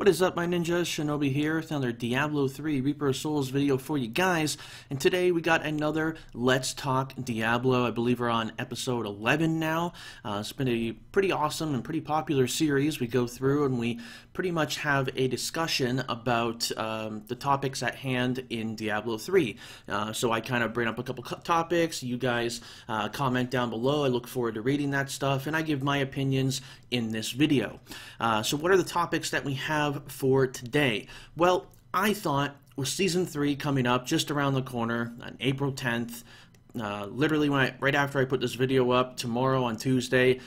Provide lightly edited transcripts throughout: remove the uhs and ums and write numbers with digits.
What is up, my ninjas? Shinobi here with another Diablo 3 Reaper of Souls video for you guys. And today we got another Let's Talk Diablo. I believe we're on episode 11 now. It's been a pretty awesome and pretty popular series. We go through and we pretty much have a discussion about the topics at hand in Diablo 3. So I kind of bring up a couple topics. You guys comment down below. I look forward to reading that stuff, and I give my opinions in this video. So what are the topics that we have for today? Well, I thought with Season 3 coming up just around the corner on April 10th, literally right after I put this video up, tomorrow on Tuesday,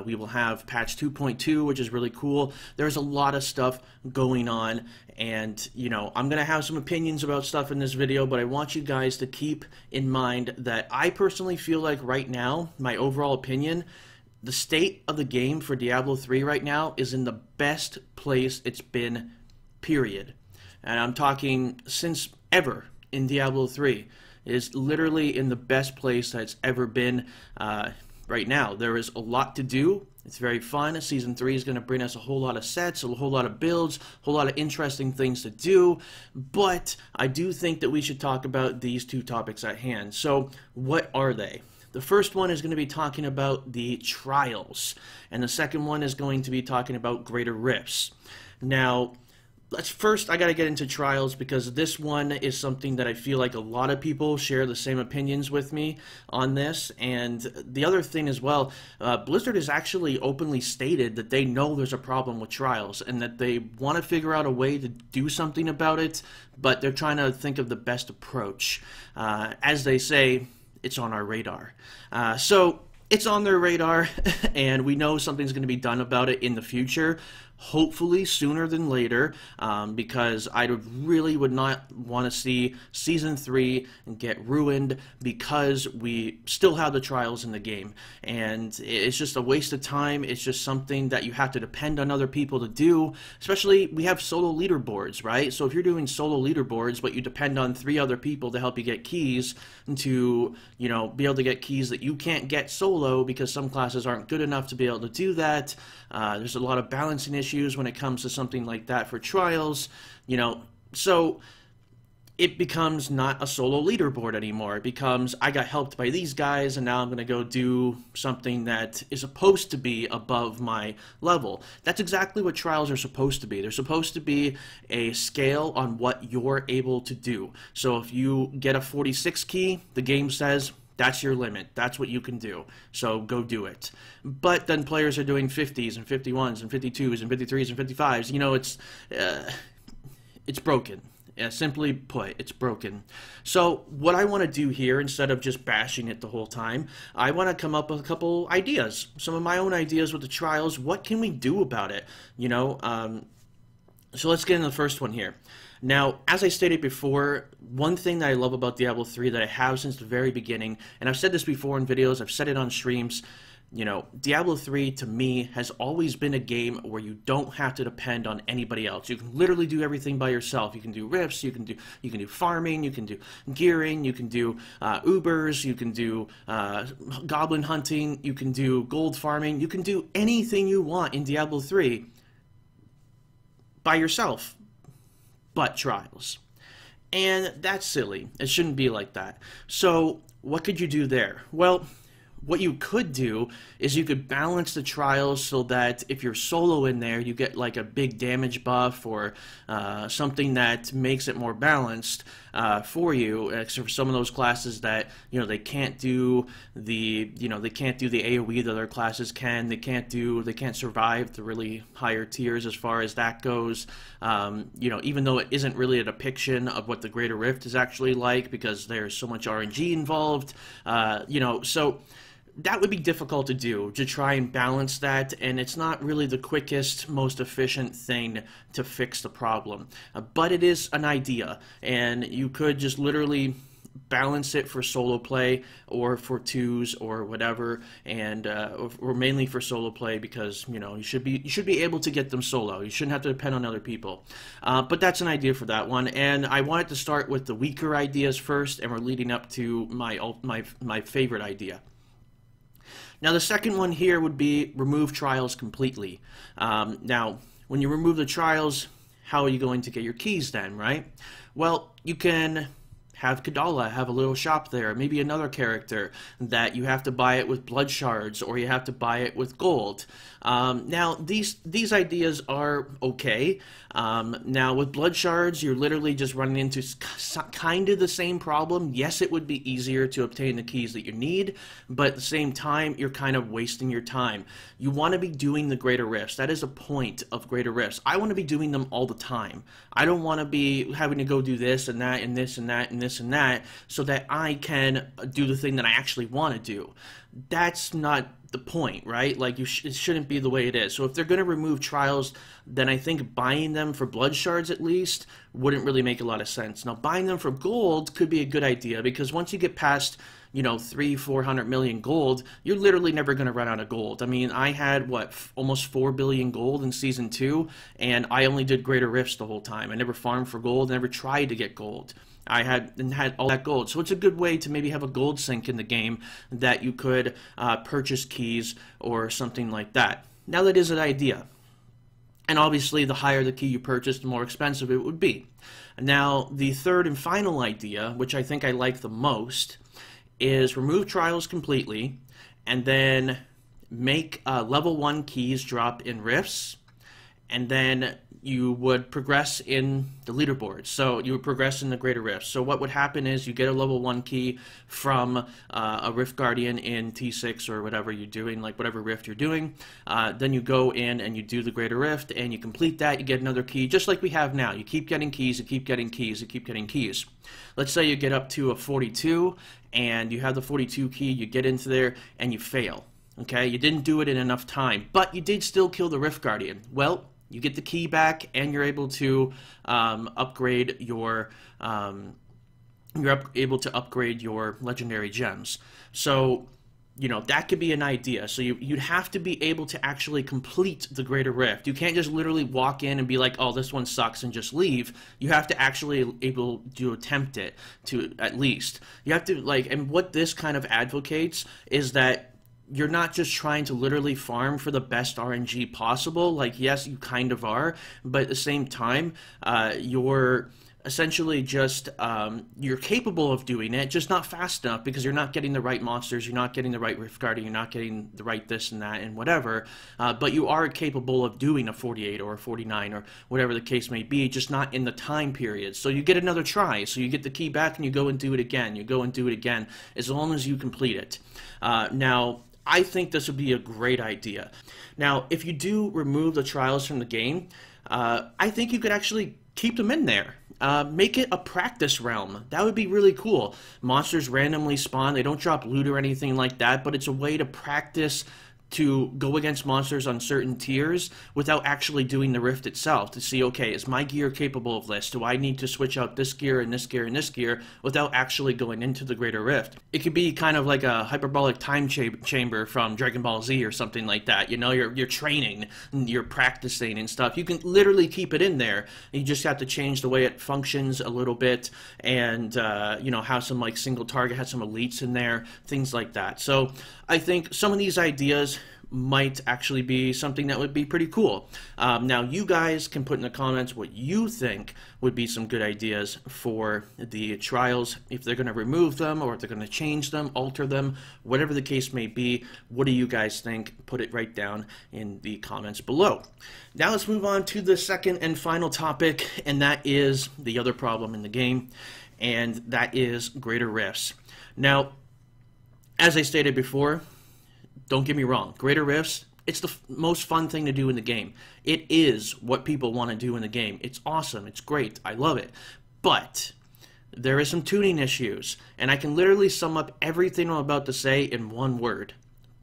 we will have patch 2.2, which is really cool. There's a lot of stuff going on, and you know, I'm gonna have some opinions about stuff in this video, but I want you guys to keep in mind that I personally feel like right now, my overall opinion, the state of the game for Diablo 3 right now is in the best place it's been, period. And I'm talking since ever in Diablo 3. It is literally in the best place that it's ever been right now. There is a lot to do. It's very fun. Season 3 is going to bring us a whole lot of sets, a whole lot of builds, a whole lot of interesting things to do. But I do think that we should talk about these two topics at hand. So what are they? The first one is going to be talking about the trials, and the second one is going to be talking about greater rifts. Now, I got to get into trials because this one is something that I feel like a lot of people share the same opinions with me on this. And the other thing as well, Blizzard has actually openly stated that they know there's a problem with trials and that they want to figure out a way to do something about it, but they're trying to think of the best approach. As they say, it's on our radar. So it's on their radar, and we know something's going to be done about it in the future. Hopefully sooner than later, because I really would not want to see Season 3 get ruined because we still have the trials in the game. And it's just a waste of time. It's just something that you have to depend on other people to do, especially we have solo leaderboards, right? So if you're doing solo leaderboards, but you depend on 3 other people to help you get keys, to, you know, be able to get keys that you can't get solo because some classes aren't good enough to be able to do that. There's a lot of balancing issues when it comes to something like that for trials, you know, so it becomes not a solo leaderboard anymore. It becomes, I got helped by these guys, and now I'm going to go do something that is supposed to be above my level. That's exactly what trials are supposed to be. They're supposed to be a scale on what you're able to do. So if you get a 46 key, the game says, that's your limit. That's what you can do. So go do it. But then players are doing 50s and 51s and 52s and 53s and 55s. You know, it's broken. Yeah, simply put, it's broken. So what I want to do here, instead of just bashing it the whole time, I want to come up with a couple ideas. Some of my own ideas with the trials. What can we do about it? You know, so let's get into the first one here. Now, as I stated before, one thing that I love about Diablo 3 that I have since the very beginning, and I've said this before in videos, I've said it on streams, you know, Diablo 3 to me has always been a game where you don't have to depend on anybody else. You can literally do everything by yourself. You can do rifts, you can do farming, you can do gearing, you can do Ubers, you can do goblin hunting, you can do gold farming, you can do anything you want in Diablo 3 by yourself. But trials. And that's silly. It shouldn't be like that. So what could you do there? Well, what you could do is you could balance the trials so that if you're solo in there, you get like a big damage buff or something that makes it more balanced for you. Except for some of those classes that, you know, they can't do the AoE that other classes can. They can't survive the really higher tiers as far as that goes. You know, even though it isn't really a depiction of what the Greater Rift is actually like because there's so much RNG involved. You know, so that would be difficult to do, to try and balance that, and it's not really the quickest, most efficient thing to fix the problem. But it is an idea, and you could just literally balance it for solo play or for twos or whatever, and or mainly for solo play because, you know, you should be able to get them solo. You shouldn't have to depend on other people. But that's an idea for that one, and I wanted to start with the weaker ideas first, and we're leading up to my favorite idea. Now, the second one here would be remove trials completely. Now, when you remove the trials, how are you going to get your keys then, right? Well, you can have Kadala have a little shop there, maybe another character that you have to buy it with blood shards or you have to buy it with gold. Now, these ideas are okay. Now, with blood shards, you're literally just running into kind of the same problem. Yes, it would be easier to obtain the keys that you need, but at the same time, you're kind of wasting your time. You want to be doing the greater rifts. That is a point of greater rifts. I want to be doing them all the time. I don't want to be having to go do this and that and this and that and this and that so that I can do the thing that I actually want to do. That's not the point, right? Like, it shouldn't be the way it is. So if they're going to remove trials, then I think buying them for blood shards at least wouldn't really make a lot of sense. Now, buying them for gold could be a good idea, because once you get past, you know, 300-400 million gold, you're literally never going to run out of gold. I mean, I had, what, almost 4 billion gold in Season 2, and I only did greater rifts the whole time. I never farmed for gold, never tried to get gold. I had all that gold. So it's a good way to maybe have a gold sink in the game that you could purchase keys or something like that. Now, that is an idea. And obviously, the higher the key you purchase, the more expensive it would be. Now, the third and final idea, which I think I like the most, is remove trials completely and then make level 1 keys drop in rifts, and then you would progress in the leaderboard. So you would progress in the greater rifts. So what would happen is you get a level 1 key from a Rift Guardian in T6 or whatever you're doing, like whatever rift you're doing. Then you go in and you do the greater rift and you complete that, you get another key, just like we have now. You keep getting keys, you keep getting keys, you keep getting keys. Let's say you get up to a 42 and you have the 42 key, you get into there and you fail. Okay, you didn't do it in enough time, but you did still kill the Rift Guardian. Well, you get the key back, and you're able to upgrade your legendary gems. So, you know, that could be an idea. So you'd have to be able to actually complete the greater rift. You can't just literally walk in and be like, oh, this one sucks, and just leave. You have to actually able to attempt it, to at least. You have to, like, and what this kind of advocates is that you're not just trying to literally farm for the best RNG possible. Like, yes, you kind of are, but at the same time, you're essentially just, you're capable of doing it, just not fast enough, because you're not getting the right monsters, you're not getting the right Rift Guardian, you're not getting the right this and that and whatever, but you are capable of doing a 48 or a 49 or whatever the case may be, just not in the time period. So you get another try, so you get the key back and you go and do it again, you go and do it again, as long as you complete it. Now, I think this would be a great idea. Now, if you do remove the trials from the game, I think you could actually keep them in there. Make it a practice realm. That would be really cool. Monsters randomly spawn. They don't drop loot or anything like that, but it's a way to practice to go against monsters on certain tiers without actually doing the rift itself, to see, okay, is my gear capable of this? Do I need to switch out this gear and this gear and this gear without actually going into the greater rift? It could be kind of like a hyperbolic time chamber from Dragon Ball Z or something like that. You know, you're training, you're practicing and stuff. You can literally keep it in there. You just have to change the way it functions a little bit, and you know, have some like single target, have some elites in there, things like that. So I think some of these ideas might actually be something that would be pretty cool. Now, you guys can put in the comments what you think would be some good ideas for the trials, if they're going to remove them or if they're going to change them, alter them, whatever the case may be. What do you guys think? Put it right down in the comments below. Now let's move on to the second and final topic, and that is the other problem in the game, and that is greater rifts. Now, as I stated before, don't get me wrong, greater rifts, it's the most fun thing to do in the game. It is what people want to do in the game. It's awesome, it's great, I love it. But there is some tuning issues, and I can literally sum up everything I'm about to say in one word: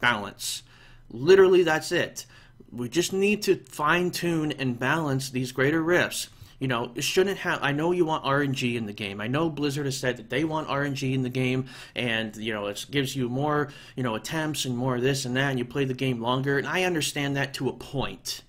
balance. Literally, that's it. We just need to fine-tune and balance these greater rifts. You know, it shouldn't have, I know you want RNG in the game. I know Blizzard has said that they want RNG in the game, and, you know, it gives you more, you know, attempts and more of this and that, and you play the game longer, and I understand that to a point.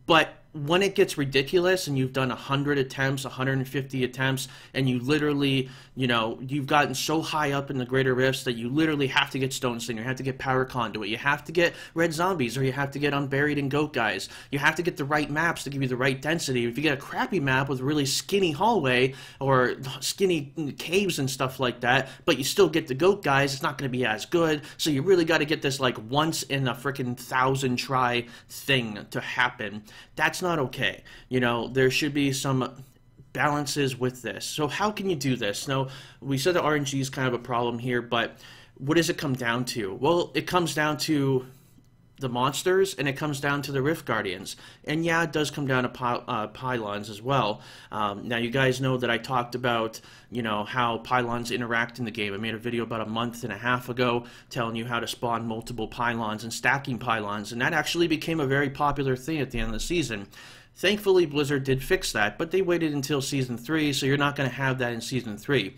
But when it gets ridiculous and you've done 100 attempts, 150 attempts, and you literally, you know, you've gotten so high up in the greater rifts that you literally have to get Stone Slinger, you have to get Power Conduit, you have to get Red Zombies, or you have to get Unburied and Goat Guys. You have to get the right maps to give you the right density. If you get a crappy map with a really skinny hallway or skinny caves and stuff like that, but you still get the Goat Guys, it's not going to be as good. So you really got to get this like once in a freaking 1,000 try thing to happen. That's not okay. You know, there should be some balances with this. So how can you do this? Now, we said the RNG is kind of a problem here, but what does it come down to? Well, it comes down to the monsters, and it comes down to the Rift Guardians. And yeah, it does come down to pylons as well. Now, you guys know that I talked about, you know, how pylons interact in the game. I made a video about a month and a half ago telling you how to spawn multiple pylons and stacking pylons, and that actually became a very popular thing at the end of the season. Thankfully, Blizzard did fix that, but they waited until Season 3, so you're not going to have that in Season 3.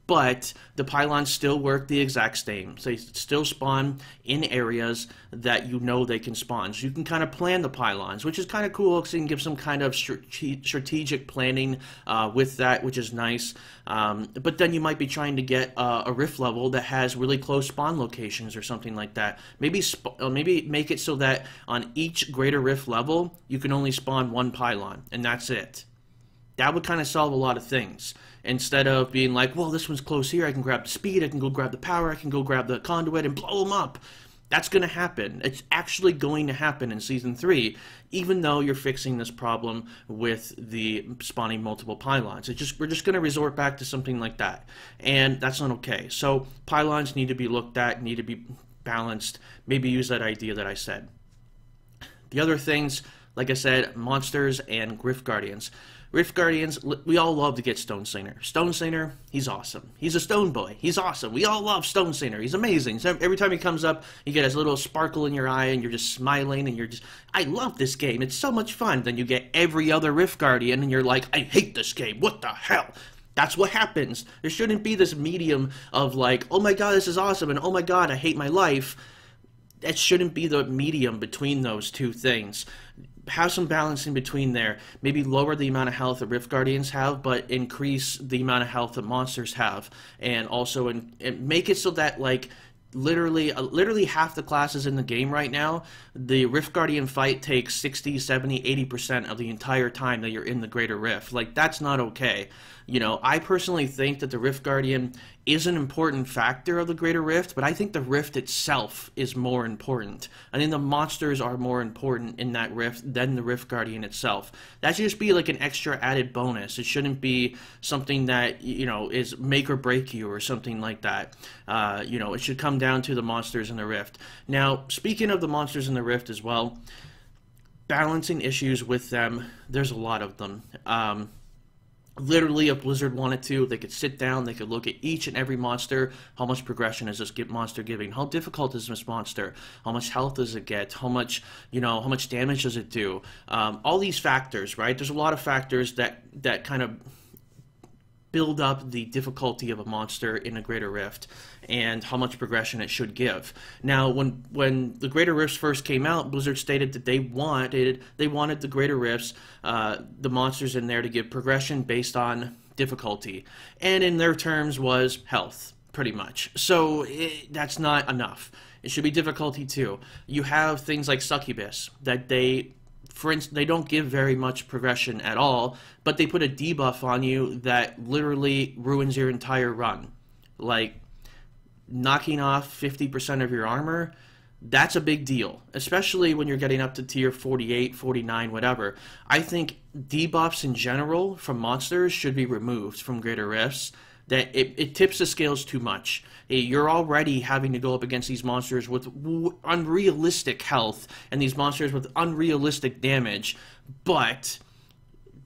But the pylons still work the exact same. So they still spawn in areas that you know they can spawn. So you can kind of plan the pylons, which is kind of cool because you can give some kind of strategic planning with that, which is nice. But then you might be trying to get a rift level that has really close spawn locations or something like that. Maybe make it so that on each greater rift level, you can only spawn one pylon, and that's it. That would kind of solve a lot of things. Instead of being like, well, this one's close here, I can grab the speed, I can go grab the power, I can go grab the conduit and blow them up. That's going to happen. It's actually going to happen in Season 3, even though you're fixing this problem with the spawning multiple pylons. We're just going to resort back to something like that, and that's not okay. So pylons need to be looked at, need to be balanced, maybe use that idea that I said. The other things, like I said, monsters and Rift Guardians. Rift Guardians, we all love to get Stone Slinger. Stone Slinger, he's awesome. He's a stone boy. He's awesome. We all love Stone Slinger. He's amazing. So every time he comes up, you get his little sparkle in your eye, and you're just smiling, and you're just, I love this game. It's so much fun. Then you get every other Rift Guardian, and you're like, I hate this game. What the hell? That's what happens. There shouldn't be this medium of like, oh my god, this is awesome, and oh my god, I hate my life. That shouldn't be the medium between those two things. Have some balance in between there. Maybe lower the amount of health that Rift Guardians have, but increase the amount of health that monsters have. And also and make it so that, like, literally half the classes in the game right now, the Rift Guardian fight takes 60, 70, 80% of the entire time that you're in the Greater Rift. Like, that's not okay. You know, I personally think that the Rift Guardian is an important factor of the Greater Rift, but I think the Rift itself is more important. I think the monsters are more important in that Rift than the Rift Guardian itself. That should just be like an extra added bonus. It shouldn't be something that, you know, is make or break you or something like that. You know, it should come down to the monsters in the Rift. Now, speaking of the monsters in the Rift as well, balancing issues with them, there's a lot of them. Literally, if Blizzard wanted to, they could sit down, they could look at each and every monster. How much progression is this monster giving? How difficult is this monster? How much health does it get? How much, you know, how much damage does it do? All these factors, right? There's a lot of factors that kind of build up the difficulty of a monster in a Greater Rift and how much progression it should give. Now, when the Greater Rifts first came out, Blizzard stated that they wanted the Greater Rifts, the monsters in there, to give progression based on difficulty, and in their terms was health, pretty much. So that's not enough. It should be difficulty too. You have things like Succubus that for instance, they don't give very much progression at all, but they put a debuff on you that literally ruins your entire run. Like, knocking off 50% of your armor, that's a big deal, especially when you're getting up to tier 48, 49, whatever. I think debuffs in general from monsters should be removed from Greater Rifts. That it tips the scales too much. You're already having to go up against these monsters with unrealistic health and these monsters with unrealistic damage, but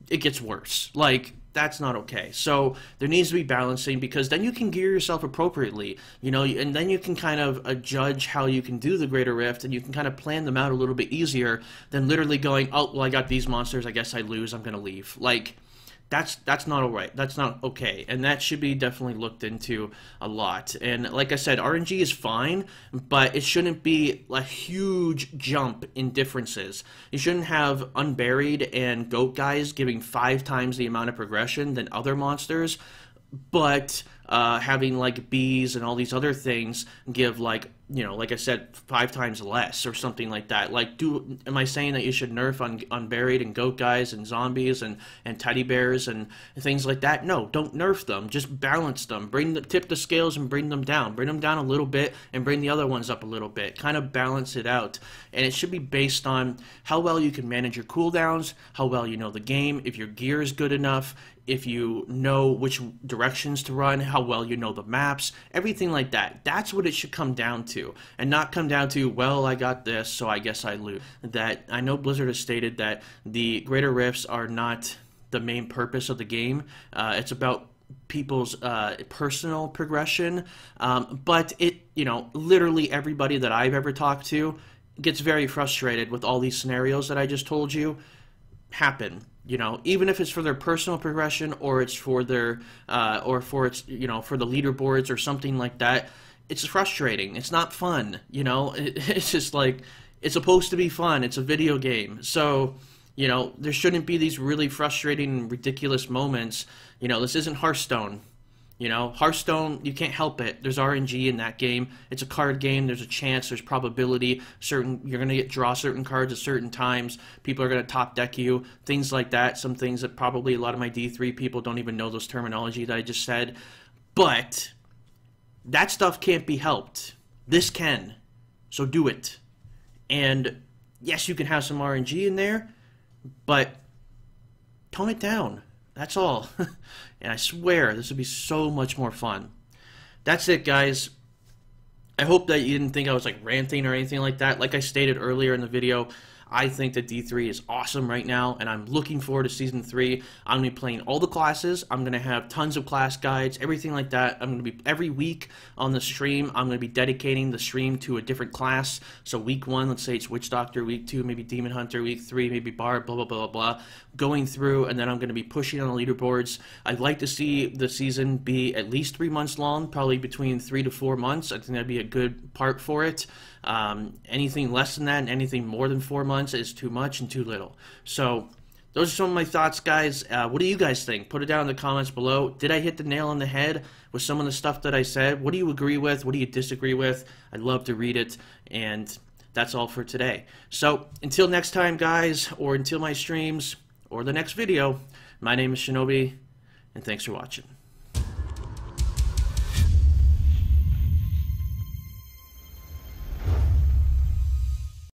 it gets worse. Like, that's not okay. So there needs to be balancing, because then you can gear yourself appropriately, you know, and then you can kind of judge how you can do the Greater Rift, and you can kind of plan them out a little bit easier than literally going, oh, well, I got these monsters, I guess I lose, I'm going to leave. Like, that's not all right. That's not okay, and that should be definitely looked into a lot. And like I said, RNG is fine, but it shouldn't be a huge jump in differences. You shouldn't have Unburied and Goat Guys giving 5 times the amount of progression than other monsters, but having like bees and all these other things give, like, you know, like I said, 5 times less or something like that. Like, am I saying that you should nerf on Unburied and Goat Guys and zombies and teddy bears and things like that? No, don't nerf them. Just balance them. Tip the scales and bring them down. Bring them down a little bit and bring the other ones up a little bit. Kind of balance it out. And it should be based on how well you can manage your cooldowns, how well you know the game, if your gear is good enough, if you know which directions to run, how well you know the maps, everything like that. That's what it should come down to, and not come down to, well, I got this, so I guess I lose. That, I know Blizzard has stated that the greater rifts are not the main purpose of the game. It's about people's personal progression, but it, you know, literally everybody that I've ever talked to gets very frustrated with all these scenarios that I just told you happen. You know, even if it's for their personal progression or it's for their, or for its, you know, for the leaderboards or something like that, it's frustrating. It's not fun. You know, it's just like, it's supposed to be fun. It's a video game. So, you know, there shouldn't be these really frustrating, ridiculous moments. You know, this isn't Hearthstone. You know, Hearthstone, you can't help it. There's RNG in that game. It's a card game. There's a chance. There's draw certain cards at certain times. People are going to top deck you. Things like that. Some things that probably a lot of my D3 people don't even know those terminology that I just said. But that stuff can't be helped. This can. So do it. And yes, you can have some RNG in there, but tone it down. That's all. And I swear, this would be so much more fun. That's it, guys. I hope that you didn't think I was like ranting or anything like that. Like I stated earlier in the video, I think that D3 is awesome right now, and I'm looking forward to Season 3. I'm going to be playing all the classes. I'm going to have tons of class guides, everything like that. I'm going to be, every week on the stream, I'm going to be dedicating the stream to a different class. So week 1, let's say it's Witch Doctor. Week 2, maybe Demon Hunter. Week 3, maybe Bard, blah, blah, blah, blah, blah. Going through, and then I'm going to be pushing on the leaderboards. I'd like to see the season be at least 3 months long, probably between 3 to 4 months. I think that'd be a good part for it. Anything less than that and anything more than 4 months is too much and too little. So those are some of my thoughts, guys. What do you guys think? Put it down in the comments below. Did I hit the nail on the head with some of the stuff that I said? What do you agree with? What do you disagree with? I'd love to read it. And that's all for today. So until next time, guys, or until my streams or the next video, my name is Shinobi, and thanks for watching.